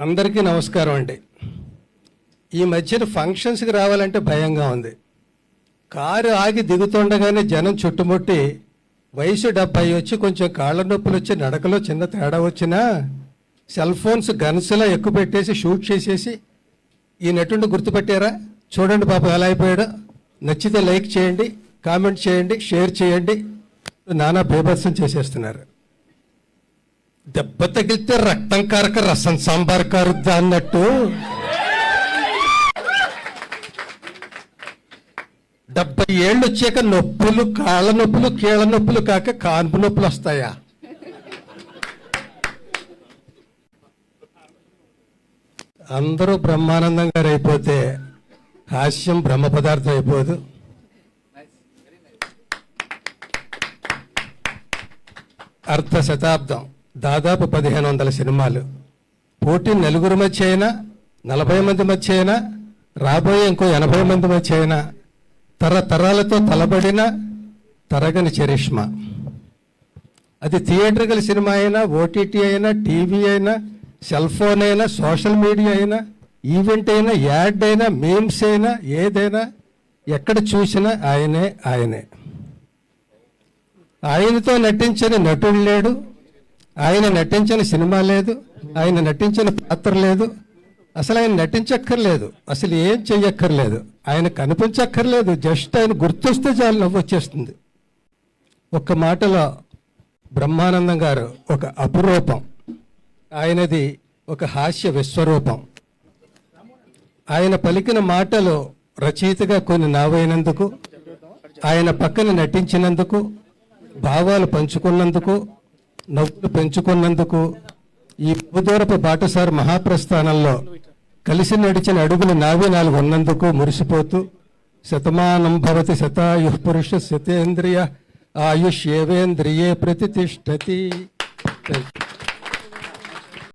అందరికీ నమస్కారం అండి. ఈ మధ్యన ఫంక్షన్స్కి రావాలంటే భయంగా ఉంది. కారు ఆగి దిగుతుండగానే జనం చుట్టుముట్టి వయసు 70 వచ్చి కొంచెం కాళ్ళ నొప్పులు వచ్చి నడకలో చిన్న తేడా వచ్చినా సెల్ ఫోన్స్ గన్స్లా ఎక్కువ పెట్టేసి షూట్ చేసేసి ఈ నటుడిని గుర్తుపెట్టారా? చూడండి పాపం ఎలా అయిపోయాడు. నచ్చితే లైక్ చేయండి, కామెంట్ చేయండి, షేర్ చేయండి. నానా బేభత్సం చేసేస్తున్నారు. దెబ్బ తగిలితే రక్తం కారక రసం సాంబార్ కారుద్దా అన్నట్టు 70 ఏళ్ళు వచ్చాక నొప్పులు, కాళ్ళ నొప్పులు, కీళ్ళ నొప్పులు కాక కాన్పు నొప్పులు వస్తాయా? అందరూ బ్రహ్మానందంగా అయిపోతే హాస్యం బ్రహ్మ పదార్థం అయిపోదు. అర్ధ శతాబ్దం, దాదాపు 1500 సినిమాలు. పోటీ నలుగురు మధ్య అయినా, 40 మంది మధ్య అయినా, రాబోయే ఇంకో 80 మంది మధ్య అయినా, తరతరాలతో తలబడిన తరగని చరిష్మా. అది థియేటర్కల్ సినిమా అయినా, ఓటీటీ అయినా, టీవీ అయినా, సెల్ ఫోన్ అయినా, సోషల్ మీడియా అయినా, ఈవెంట్ అయినా, యాడ్ అయినా, మీమ్స్ అయినా, ఏదైనా ఎక్కడ చూసినా ఆయనే ఆయనే. ఆయనతో నటించని నటుడు లేడు, ఆయన నటించిన సినిమా లేదు, ఆయన నటించిన పాత్ర లేదు, అసలు ఆయన నటించక్కర్లేదు, అసలు ఏం చెయ్యక్కర్లేదు, ఆయన కనిపించక్కర్లేదు. జస్ట్ ఆయన గుర్తొస్తే చాలు నవ్వు వచ్చేస్తుంది. ఒక్క మాటలో బ్రహ్మానందం గారు ఒక అపురూపం. ఆయనది ఒక హాస్య విశ్వరూపం. ఆయన పలికిన మాటలు రచయితగా కొన్ని నావైనందుకు, ఆయన పక్కన నటించినందుకు, భావాలు పంచుకున్నందుకు, నవ్వులు పెంచుకున్నందుకు, ఈ బహుదూరపు బాటసారి మహాప్రస్థానంలో కలిసి నడిచిన అడుగులు 44 ఉన్నందుకు మురిసిపోతూ శతమానం భవతి శతాయుః పురుష శతేంద్రియ ఆయుష్యేవేంద్రియే ప్రతిష్టతి.